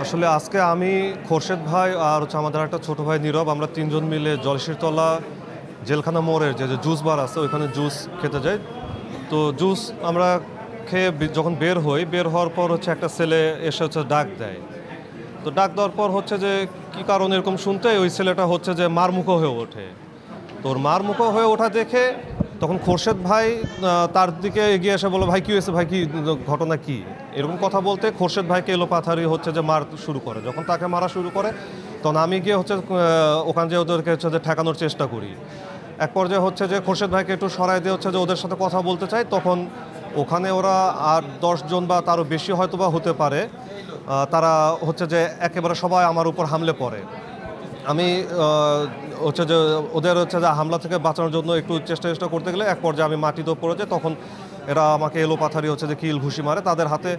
আসলে আজকে আমি খোরশেদ ভাই আর আমাদের একটা ছোট ভাই নীরব, আমরা তিনজন মিলে জলশিরতলা জেলখানা মোড়ের যে জুস বার আছে ওইখানে জুস খেতে যাই। তো জুস আমরা খেয়ে যখন বের হওয়ার পর একটা ছেলে এসে ডাক দেয়। তো ডাক দেওয়ার পর যে কী কারণ এরকম শুনতে ওই ছেলেটা যে মারমুখো হয়ে ওঠে। তো ওর মারমুখো হয়ে ওঠা দেখে তখন খোরশেদ ভাই তার দিকে এগিয়ে এসে বলো, ভাই কী হয়েছে, ভাই কি ঘটনা কি, এরকম কথা বলতে খোরশেদ ভাইকে এলোপাথারি যে মার শুরু করে। যখন তাকে মারা শুরু করে তখন আমি গিয়ে ওখান যে ওদেরকে যে ঠেকানোর চেষ্টা করি। এক পর্যায়ে যে খোরশেদ ভাইকে একটু সরাই দিয়ে যে ওদের সাথে কথা বলতে চাই, তখন ওখানে ওরা 8-10 জন বা তারও বেশি হয়তো বা হতে পারে, তারা যে একেবারে সবাই আমার উপর হামলে পড়ে। আমি যে ওদের যে হামলা থেকে বাঁচানোর জন্য একটু চেষ্টা করতে গেলে এক পর্যায়ে আমি মাটিতে পড়ে যাই। তখন এরা আমাকে এলোপাথারি যে কিল ঘুষি মারে। তাদের হাতে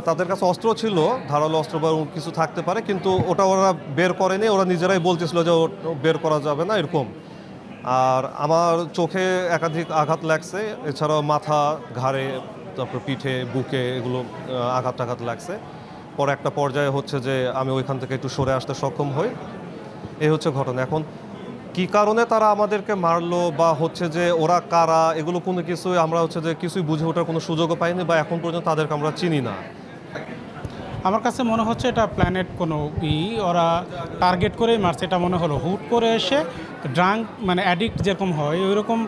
তাদের কাছে অস্ত্র ছিল, ধারালো অস্ত্র বা কিছু থাকতে পারে, কিন্তু ওটা ওরা বের করেনি। ওরা নিজেরাই বলতেছিল যে বের করা যাবে না এরকম। আর আমার চোখে একাধিক আঘাত লাগছে, এছাড়াও মাথা, ঘাড়ে, তারপর পিঠে, বুকে এগুলো আঘাত লাগছে। পরে একটা পর্যায়ে যে আমি ওইখান থেকে একটু সরে আসতে সক্ষম হই। এই ঘটনা। এখন কি কারণে তারা আমাদেরকে মারলো বা যে ওরা কারা, এগুলো কোনো কিছুই আমরা যে কিছুই বুঝে ওঠার কোনো সুযোগও পাইনি বা এখন পর্যন্ত তাদেরকে আমরা চিনি না। আমার কাছে মনে হচ্ছে এটা প্ল্যানেট কোনো ওরা টার্গেট করেই মারছে, এটা মনে হলো। হুট করে এসে ড্রাঙ্ক মানে অ্যাডিক্ট যেরকম হয় ওইরকম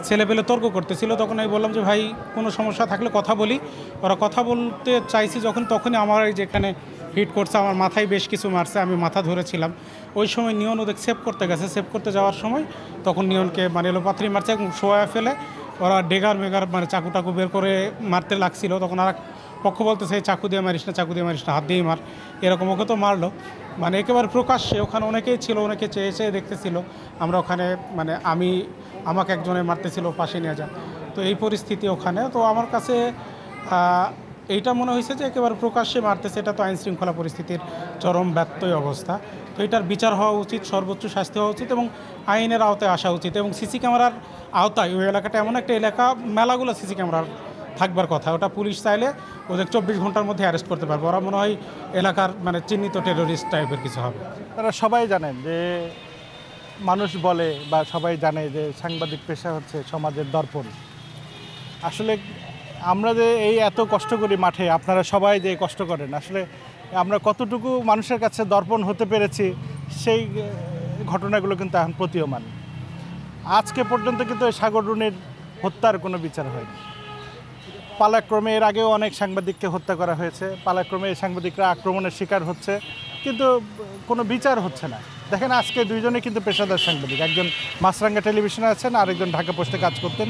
ছেলেপেলে তর্ক করতেছিল। তখন আমি বললাম যে ভাই কোনো সমস্যা থাকলে কথা বলি। ওরা কথা বলতে চাইছি যখন, তখনই আমার যেখানে হিট করছে, আমার মাথায় বেশ কিছু মারছে, আমি মাথা ধরেছিলাম। ওই সময় নিয়ন ওদের সেভ করতে গেছে, সেভ করতে যাওয়ার সময় তখন নিয়নকে এলোপাথারি মারছে এবং শোয়া ফেলে ওরা ডেগার মেগার চাকু টাকু বের করে মারতে লাগছিল। তখন আর পক্ষ বলতেছে চাকু দিয়ে মারিস না, হাত দিয়েই মার, এরকম ওকে তো মারলো। একেবারে প্রকাশ্যে। ওখানে অনেকেই ছিল, অনেকে চেয়ে দেখতেছিল। আমরা ওখানে আমাকে একজনে মারতেছিল, পাশে নিয়ে যা। তো এই পরিস্থিতি ওখানে। তো আমার কাছে এইটা মনে হয়েছে যে একেবারে প্রকাশ্যে মারতেছে, এটা তো আইন শৃঙ্খলা পরিস্থিতির চরম ব্যত্যয় অবস্থা। তো এটার বিচার হওয়া উচিত, সর্বোচ্চ শাস্তি হওয়া উচিত এবং আইনের আওতায় আসা উচিত। এবং সিসি ক্যামেরার আওতায় ওই এলাকাটা এমন একটা এলাকা, মেলাগুলো সিসি ক্যামেরার থাকবার কথা। ওটা পুলিশ চাইলে ওদের 24 ঘন্টার মধ্যে অ্যারেস্ট করতে পারবে। ওরা মনে হয় এলাকার চিহ্নিত টেরোরিস্ট টাইপের কিছু হবে। তারা সবাই জানেন যে মানুষ বলে বা সবাই জানে যে সাংবাদিক পেশা হচ্ছে সমাজের দর্পণ। আসলে আমরা যে এই এত কষ্ট করি মাঠে, আপনারা সবাই যে কষ্ট করেন, আসলে আমরা কতটুকু মানুষের কাছে দর্পণ হতে পেরেছি সেই ঘটনাগুলো কিন্তু এখন প্রতীয়মান। আজকে পর্যন্ত কিন্তু সাগর রুনির হত্যার কোনো বিচার হয়নি। পালাক্রমে এর আগেও অনেক সাংবাদিককে হত্যা করা হয়েছে, পালাক্রমে এই সাংবাদিকরা আক্রমণের শিকার হচ্ছে, কিন্তু কোনো বিচার হচ্ছে না। দেখেন আজকে দুইজনে কিন্তু পেশাদার সাংবাদিক, একজন মাছরাঙ্গা টেলিভিশনে আছেন, আরেকজন ঢাকা পোস্টে কাজ করতেন।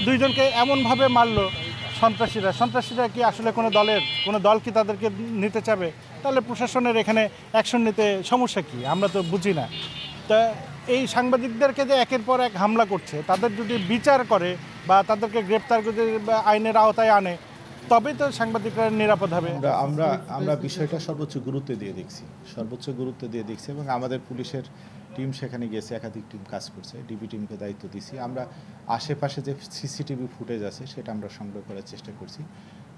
দুইজনকে এমনভাবে মারলো সন্ত্রাসীরা কি আসলে কোনো দল কি তাদেরকে নিতে চাবে? তাহলে প্রশাসনের এখানে অ্যাকশন নিতে সমস্যা কি, আমরা তো বুঝি না। তা এই সাংবাদিকদেরকে যে একের পর এক হামলা করছে, তাদের যদি বিচার করে বা তাদেরকে গ্রেপ্তার করে আইনের আওতায় আনে, তবেই তো সাংবাদিকরা নিরাপদ হবে। আমরা বিষয়টা সর্বোচ্চ গুরুত্ব দিয়ে দেখছি এবং আমাদের পুলিশের টিম সেখানে গেছে, একাধিক টিম কাজ করছে, ডিবি টিমকে দায়িত্ব দিছি। আমরা আশেপাশে যে সিসিটিভি ফুটেজ আছে সেটা আমরা সংগ্রহ করার চেষ্টা করছি।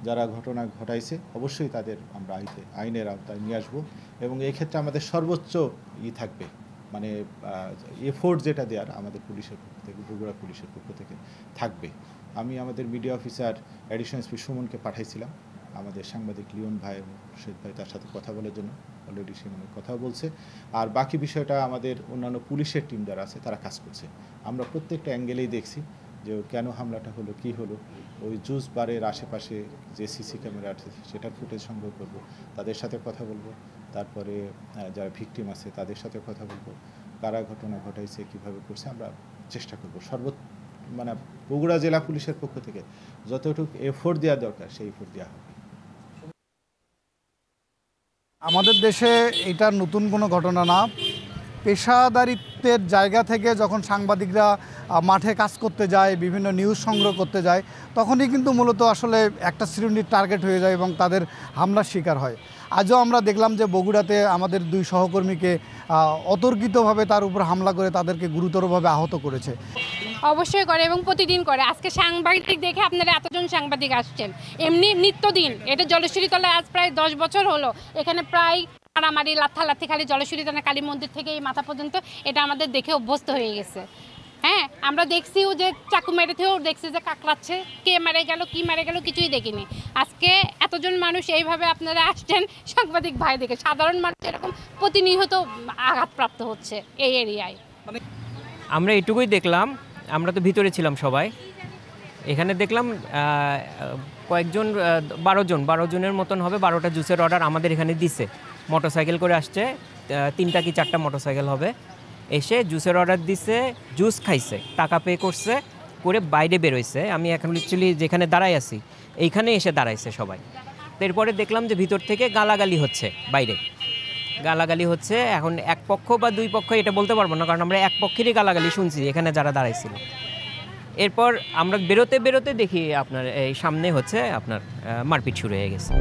যারা ঘটনা ঘটাইছে অবশ্যই তাদের আমরা আইনের আওতায় নিয়ে আসবো এবং এই ক্ষেত্রে আমাদের সর্বোচ্চ থাকবে, এফোর্ট যেটা দেওয়ার আমাদের পুলিশের পক্ষ থেকে, বগুড়া পুলিশের পক্ষ থেকে থাকবে। আমি আমাদের মিডিয়া অফিসার অ্যাডিশনাল এসপি সুমনকে পাঠাইছিলাম আমাদের সাংবাদিক লিওন ভাই এবং রশিদ ভাই তার সাথে কথা বলার জন্য। অলরেডি সে কথা বলছে। আর বাকি বিষয়টা আমাদের অন্যান্য পুলিশের টিম যারা আছে তারা কাজ করছে। আমরা প্রত্যেকটা অ্যাঙ্গেলেই দেখছি যে কেন হামলাটা হলো, কি হলো। ওই জুস বারের আশেপাশে যে সিসি ক্যামেরা আছে সেটার ফুটেজ সংগ্রহ করব, তাদের সাথে কথা বলবো, তারপরে যারা ভিকটিম আছে তাদের সাথে কথা বলবো, কারা ঘটনা ঘটাইছে, কিভাবে করছে, আমরা চেষ্টা করবো বগুড়া জেলা পুলিশের পক্ষ থেকে যতটুকু এফোর্ট দেওয়া দরকার সেই এফোর্ট দেওয়া হবে। আমাদের দেশে এটা নতুন কোনো ঘটনা না। পেশাদারিত্বের জায়গা থেকে যখন সাংবাদিকরা মাঠে কাজ করতে যায়, বিভিন্ন নিউজ সংগ্রহ করতে যায়, তখনই কিন্তু মূলত আসলে একটা শ্রেণীর টার্গেট হয়ে যায় এবং তাদের হামলার শিকার হয়। আজও আমরা দেখলাম যে বগুড়াতে আমাদের 2 সহকর্মীকে অতর্কিতভাবে তার উপর হামলা করে তাদেরকে গুরুতরভাবে আহত করেছে। অবশ্যই করে এবং প্রতিদিন করে। আজকে সাংবাদিক দেখে আপনারা এতজন সাংবাদিক আসছেন, এমনি নিত্যদিন। এটা জলেশ্বরী তলায় আজ প্রায় 10 বছর হলো, এখানে প্রায় মারামারি লাথালাথি খালি জলেশ্বরী তলা কালী মন্দির থেকে এই মাথা পর্যন্ত, এটা আমাদের দেখে অভ্যস্ত হয়ে গেছে। হ্যাঁ, আমরা দেখছিও যে চাকু মেরেতেও দেখছি যে কাকড়াচ্ছে, কে মারে গেল কি মারে গেল কিছুই দেখিনি। আজকে এতজন মানুষ এইভাবে আপনারা আসছেন সাংবাদিক ভাই দেখে, সাধারণ মানুষ এরকম প্রতিনিয়ত আঘাতপ্রাপ্ত হচ্ছে এই এরিয়ায়। আমরা এটুকুই দেখলাম, আমরা তো ভিতরে ছিলাম সবাই। এখানে দেখলাম কয়েকজন 12 জনের মতন হবে, 12টা জুসের অর্ডার আমাদের এখানে দিছে। মোটরসাইকেল করে আসছে, 3টা কি 4টা মোটরসাইকেল হবে, এসে জুসের অর্ডার দিছে, জুস খাইছে, টাকা পে করছে, করে বাইরে বেরোইছে। আমি এখন লিটারালি যেখানে দাঁড়াই আছি এইখানে এসে দাঁড়াইছে সবাই। এরপরে দেখলাম যে ভিতর থেকে গালাগালি হচ্ছে, বাইরে গালাগালি হচ্ছে। এখন এক পক্ষ বা দুই পক্ষ এটা বলতে পারবো না, কারণ আমরা এক পক্ষেরই গালাগালি শুনছি এখানে যারা দাঁড়াইছিল। এরপর আমরা বেরোতে বেরোতে দেখি আপনার এই সামনে হচ্ছে আপনার মারপিট শুরু হয়ে গেছে।